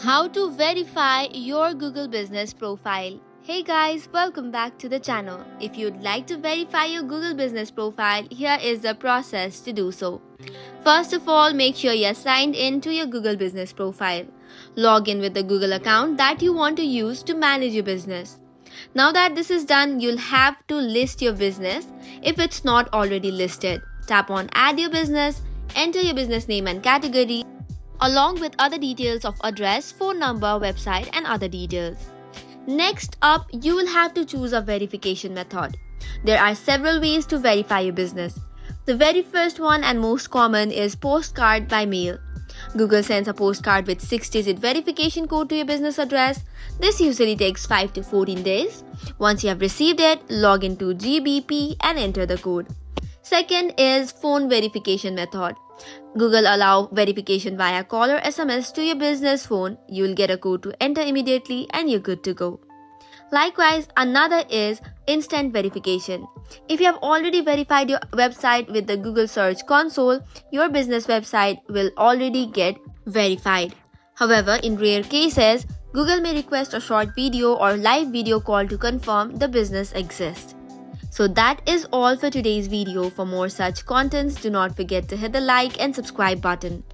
How to verify your Google business profile. Hey guys, welcome back to the channel. If you'd like to verify your Google business profile, here is the process to do so. First of all, make sure you're signed in to your Google business profile. Log in with the Google account that you want to use to manage your business. Now that this is done, you'll have to list your business if it's not already listed. Tap on Add Your Business, enter your business name and category, along with other details of address, phone number, website, and other details. Next up, you will have to choose a verification method. There are several ways to verify your business. The very first one and most common is Postcard by mail. Google sends a postcard with 6-digit verification code to your business address. This usually takes 5 to 14 days. Once you have received it, log into GBP and enter the code. Second is phone verification method. Google allow verification via call or SMS to your business phone. You will get a code to enter immediately and you're good to go. Likewise, another is instant verification. If you have already verified your website with the Google Search Console, your business website will already get verified. However, in rare cases, Google may request a short video or live video call to confirm the business exists. So that is all for today's video. For more such contents, do not forget to hit the like and subscribe button.